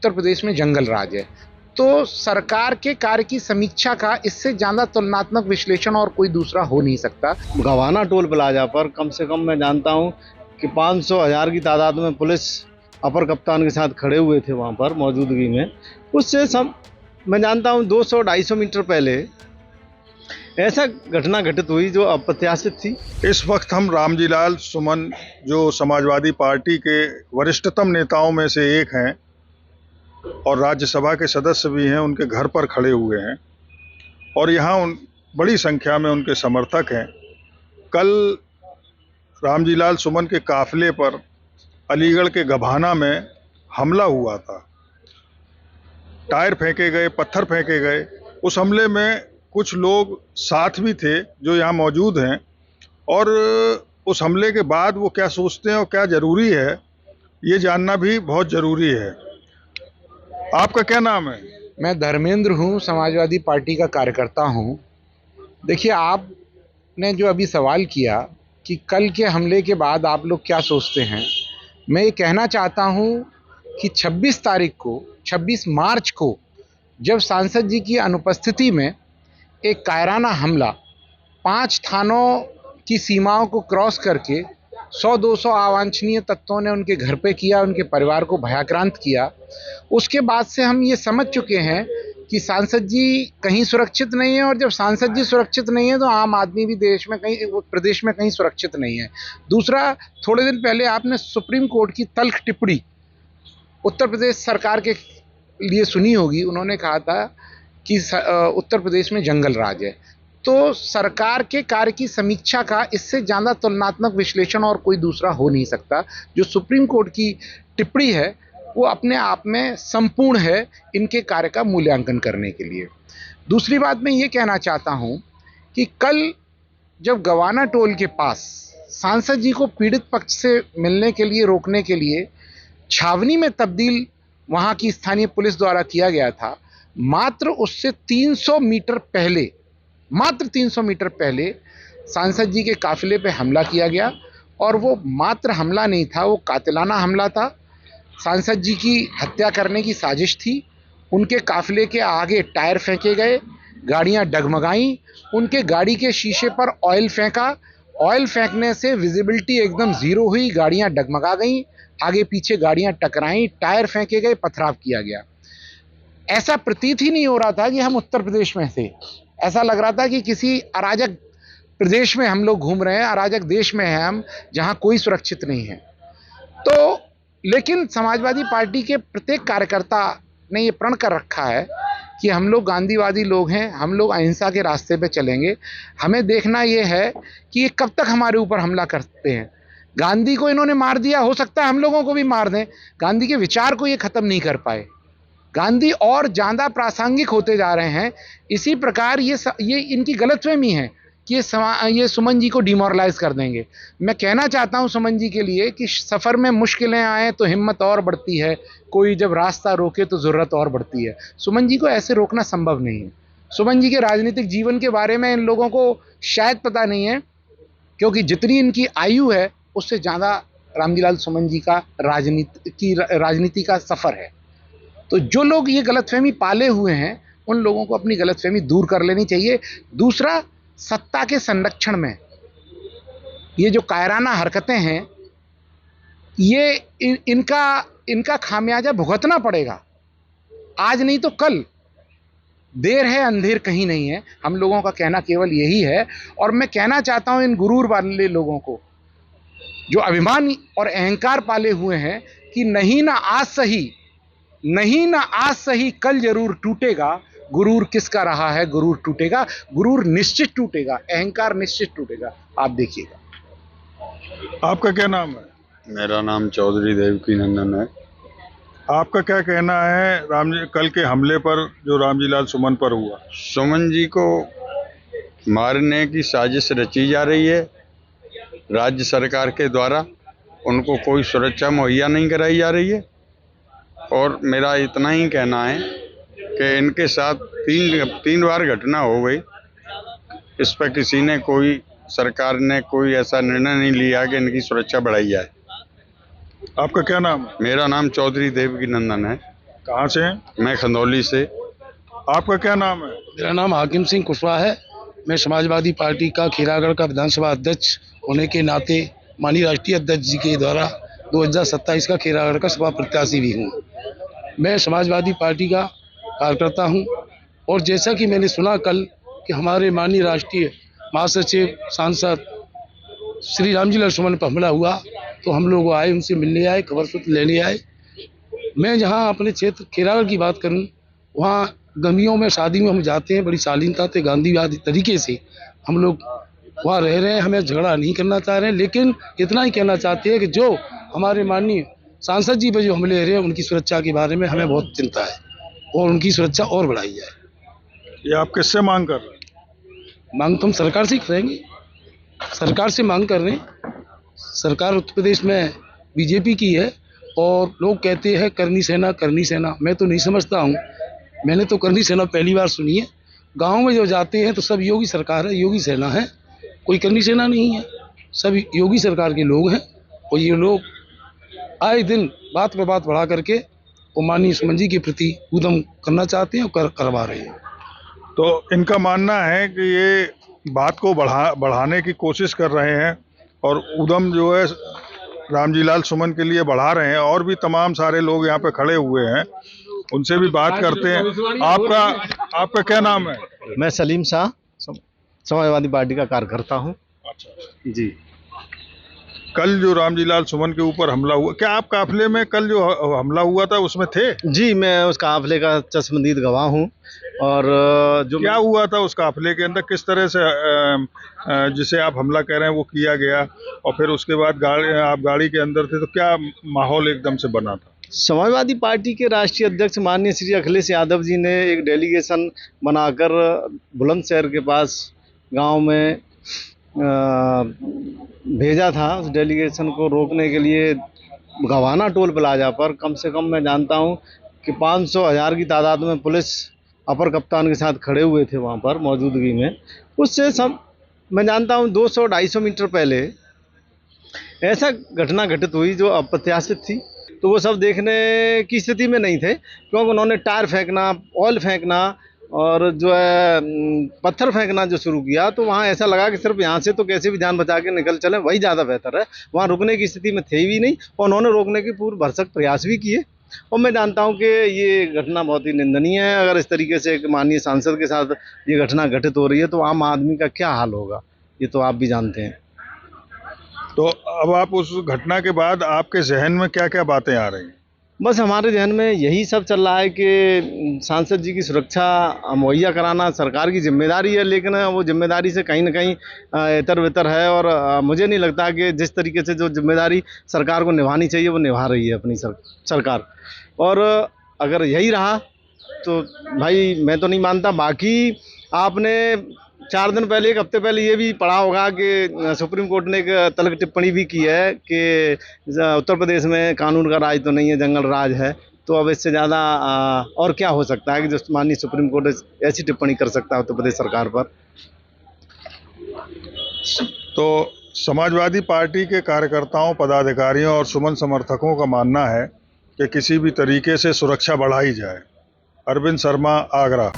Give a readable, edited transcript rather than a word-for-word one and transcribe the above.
उत्तर प्रदेश में जंगल राज है। तो सरकार के कार्य की समीक्षा का इससे ज़्यादा तुलनात्मक विश्लेषण और कोई दूसरा हो नहीं सकता। गवाना टोल प्लाजा पर कम से कम मैं जानता हूं कि 500,000 की तादाद में पुलिस अपर कप्तान के साथ खड़े हुए थे वहां पर मौजूदगी में। उससे सब मैं जानता हूं 200-250 मीटर पहले ऐसा घटना घटित हुई जो अप्रत्याशित थी। इस वक्त हम रामजीलाल सुमन जो समाजवादी पार्टी के वरिष्ठतम नेताओं में से एक हैं और राज्यसभा के सदस्य भी हैं, उनके घर पर खड़े हुए हैं और यहाँ बड़ी संख्या में उनके समर्थक हैं। कल रामजीलाल सुमन के काफिले पर अलीगढ़ के गभाना में हमला हुआ था। टायर फेंके गए, पत्थर फेंके गए। उस हमले में कुछ लोग साथ भी थे जो यहाँ मौजूद हैं और उस हमले के बाद वो क्या सोचते हैं और क्या ज़रूरी है ये जानना भी बहुत ज़रूरी है। आपका क्या नाम है? मैं धर्मेंद्र हूँ, समाजवादी पार्टी का कार्यकर्ता हूँ। देखिए, आपने जो अभी सवाल किया कि कल के हमले के बाद आप लोग क्या सोचते हैं, मैं ये कहना चाहता हूँ कि 26 मार्च को जब सांसद जी की अनुपस्थिति में एक कायराना हमला 5 थानों की सीमाओं को क्रॉस करके 100-200 अवांछनीय तत्वों ने उनके घर पे किया, उनके परिवार को भयाक्रांत किया, उसके बाद से हम ये समझ चुके हैं कि सांसद जी कहीं सुरक्षित नहीं है। और जब सांसद जी सुरक्षित नहीं है तो आम आदमी भी प्रदेश में कहीं सुरक्षित नहीं है। दूसरा, थोड़े दिन पहले आपने सुप्रीम कोर्ट की तल्ख टिप्पणी उत्तर प्रदेश सरकार के लिए सुनी होगी। उन्होंने कहा था कि उत्तर प्रदेश में जंगल राज है। तो सरकार के कार्य की समीक्षा का इससे ज़्यादा तुलनात्मक विश्लेषण और कोई दूसरा हो नहीं सकता। जो सुप्रीम कोर्ट की टिप्पणी है वो अपने आप में संपूर्ण है इनके कार्य का मूल्यांकन करने के लिए। दूसरी बात मैं ये कहना चाहता हूँ कि कल जब गवाना टोल के पास सांसद जी को पीड़ित पक्ष से मिलने के लिए रोकने के लिए छावनी में तब्दील वहाँ की स्थानीय पुलिस द्वारा किया गया था, मात्र उससे 300 मीटर पहले सांसद जी के काफिले पे हमला किया गया। और वो मात्र हमला नहीं था, वो कातिलाना हमला था। सांसद जी की हत्या करने की साजिश थी। उनके काफिले के आगे टायर फेंके गए, गाड़ियां डगमगाईं, उनके गाड़ी के शीशे पर ऑयल फेंका। ऑयल फेंकने से विजिबिलिटी एकदम ज़ीरो हुई, गाड़ियां डगमगा गईं, आगे पीछे गाड़ियां टकराईं, टायर फेंके गए, पथराव किया गया। ऐसा प्रतीत ही नहीं हो रहा था कि हम उत्तर प्रदेश में थे। ऐसा लग रहा था कि किसी अराजक प्रदेश में हम लोग घूम रहे हैं, अराजक देश में हैं हम, जहां कोई सुरक्षित नहीं है। तो लेकिन समाजवादी पार्टी के प्रत्येक कार्यकर्ता ने ये प्रण कर रखा है कि हम लोग गांधीवादी लोग हैं, हम लोग अहिंसा के रास्ते पे चलेंगे। हमें देखना ये है कि ये कब तक हमारे ऊपर हमला करते हैं। गांधी को इन्होंने मार दिया, हो सकता है हम लोगों को भी मार दें। गांधी के विचार को ये ख़त्म नहीं कर पाए। गांधी और ज़्यादा प्रासंगिक होते जा रहे हैं। इसी प्रकार ये इनकी गलतफहमी है कि ये सुमन जी को डिमोरलाइज कर देंगे। मैं कहना चाहता हूं सुमन जी के लिए कि सफ़र में मुश्किलें आए तो हिम्मत और बढ़ती है, कोई जब रास्ता रोके तो ज़रूरत और बढ़ती है। सुमन जी को ऐसे रोकना संभव नहीं है। सुमन जी के राजनीतिक जीवन के बारे में इन लोगों को शायद पता नहीं है, क्योंकि जितनी इनकी आयु है उससे ज़्यादा रामजीलाल सुमन जी का राजनीति का सफ़र है। तो जो लोग ये गलतफहमी पाले हुए हैं उन लोगों को अपनी गलतफहमी दूर कर लेनी चाहिए। दूसरा, सत्ता के संरक्षण में ये जो कायराना हरकतें हैं, ये इनका खामियाजा भुगतना पड़ेगा। आज नहीं तो कल। देर है अंधेर कहीं नहीं है, हम लोगों का कहना केवल यही है। और मैं कहना चाहता हूं इन गुरूर वाले लोगों को, जो अभिमान और अहंकार पाले हुए हैं, कि नहीं ना आज सही कल जरूर टूटेगा। गुरूर किसका रहा है? गुरूर टूटेगा, गुरूर निश्चित टूटेगा, अहंकार निश्चित टूटेगा। आप देखिएगा। आपका क्या नाम है? मेरा नाम चौधरी देवकी नंदन है। आपका क्या कहना है कल के हमले पर जो रामजीलाल सुमन पर हुआ? सुमन जी को मारने की साजिश रची जा रही है राज्य सरकार के द्वारा। उनको कोई सुरक्षा मुहैया नहीं कराई जा रही है। और मेरा इतना ही कहना है कि इनके साथ तीन बार घटना हो गई। इस पर किसी ने सरकार ने कोई ऐसा निर्णय नहीं लिया कि इनकी सुरक्षा बढ़ाई जाए। आपका क्या नाम है? मेरा नाम चौधरी देवकी नंदन है। कहाँ से हैं? मैं खंदौली से। आपका क्या नाम है? मेरा नाम हाकिम सिंह कुशवाहा है। मैं समाजवादी पार्टी का खीरागढ़ का विधानसभा अध्यक्ष होने के नाते माननीय राष्ट्रीय अध्यक्ष जी के द्वारा 2027 का खीरागढ़ का सभा प्रत्याशी भी हूँ। मैं समाजवादी पार्टी का कार्यकर्ता हूँ और जैसा कि मैंने सुना कल कि हमारे माननीय राष्ट्रीय महासचिव सांसद श्री रामजी सुमन पर हमला हुआ, तो हम लोग आए, उनसे मिलने आए, खबर सूत्र लेने आए। मैं जहाँ अपने क्षेत्र खीरागढ़ की बात करूँ, वहाँ गमियों में शादी में हम जाते हैं, बड़ी शालीनता से गांधीवादी तरीके से हम लोग वहाँ रह रहे हैं। हमें झगड़ा नहीं करना चाह रहे हैं, लेकिन इतना ही कहना चाहते हैं कि जो हमारे माननीय सांसद जी पे जो हमले रहे हैं, उनकी सुरक्षा के बारे में हमें बहुत चिंता है और उनकी सुरक्षा और बढ़ाई जाए। ये आप किससे मांग कर रहे हैं? मांग तो हम सरकार से करेंगे, सरकार से मांग कर रहे हैं। सरकार उत्तर प्रदेश में बीजेपी की है और लोग कहते हैं करनी सेना करनी सेना। मैं तो नहीं समझता हूँ, मैंने तो करनी सेना पहली बार सुनी है। गाँव में जो जाते हैं तो सब योगी सरकार है, योगी सेना है, कोई करनी सेना नहीं है, सब योगी सरकार के लोग हैं। और ये लोग आए दिन बात पे बात बढ़ा करके वो माननीय सुमन जी के प्रति उद्यम करना चाहते हैं और करवा रहे हैं। तो इनका मानना है कि ये बात को बढ़ाने की कोशिश कर रहे हैं और उद्यम जो है रामजी लाल सुमन के लिए बढ़ा रहे हैं। और भी तमाम सारे लोग यहाँ पे खड़े हुए हैं, उनसे भी बात करते हैं। आपका क्या नाम है? मैं सलीम शाह, समाजवादी पार्टी का कार्यकर्ता हूँ। अच्छा जी। कल जो रामजी लाल सुमन के ऊपर हमला हुआ, क्या आप काफिले में कल जो हमला हुआ था उसमें थे? जी, मैं उस काफिले का चश्मदीद गवाह हूँ। और जो क्या हुआ था उस काफिले के अंदर, किस तरह से जिसे आप हमला कह रहे हैं वो किया गया, और फिर उसके बाद आप गाड़ी के अंदर थे तो क्या माहौल एकदम से बना था? समाजवादी पार्टी के राष्ट्रीय अध्यक्ष माननीय श्री अखिलेश यादव जी ने एक डेलीगेशन बनाकर बुलंदशहर के पास गांव में भेजा था। उस डेलीगेशन को रोकने के लिए गवाना टोल प्लाजा पर कम से कम मैं जानता हूं कि 500-1000 की तादाद में पुलिस अपर कप्तान के साथ खड़े हुए थे वहां पर मौजूदगी में। उससे सब मैं जानता हूं 200-250 मीटर पहले ऐसा घटना घटित हुई जो अप्रत्याशित थी। तो वो सब देखने की स्थिति में नहीं थे, क्योंकि उन्होंने टायर फेंकना, ऑयल फेंकना और जो है पत्थर फेंकना जो शुरू किया, तो वहाँ ऐसा लगा कि सिर्फ यहाँ से तो कैसे भी जान बचा के निकल चले, वही ज़्यादा बेहतर है। वहाँ रुकने की स्थिति में थे भी नहीं और उन्होंने रोकने की पूर्ण भरसक प्रयास भी किए। और मैं जानता हूँ कि ये घटना बहुत ही निंदनीय है। अगर इस तरीके से एक माननीय सांसद के साथ ये घटना घटित हो रही है तो आम आदमी का क्या हाल होगा, ये तो आप भी जानते हैं। तो अब आप उस घटना के बाद आपके जहन में क्या क्या बातें आ रही हैं? बस हमारे ध्यान में यही सब चल रहा है कि सांसद जी की सुरक्षा मुहैया कराना सरकार की जिम्मेदारी है, लेकिन वो जिम्मेदारी से कहीं ना कहीं इतर वितर है। और मुझे नहीं लगता कि जिस तरीके से जो जिम्मेदारी सरकार को निभानी चाहिए वो निभा रही है अपनी सरकार। और अगर यही रहा तो भाई मैं तो नहीं मानता। बाकी आपने 4 दिन पहले, 1 हफ्ते पहले ये भी पढ़ा होगा कि सुप्रीम कोर्ट ने एक तल्ख टिप्पणी भी की है कि उत्तर प्रदेश में कानून का राज तो नहीं है, जंगल राज है। तो अब इससे ज़्यादा और क्या हो सकता है कि जो माननीय सुप्रीम कोर्ट ऐसी टिप्पणी कर सकता है उत्तर प्रदेश सरकार पर। तो समाजवादी पार्टी के कार्यकर्ताओं, पदाधिकारियों और सुमन समर्थकों का मानना है कि किसी भी तरीके से सुरक्षा बढ़ाई जाए। अरविंद शर्मा, आगरा।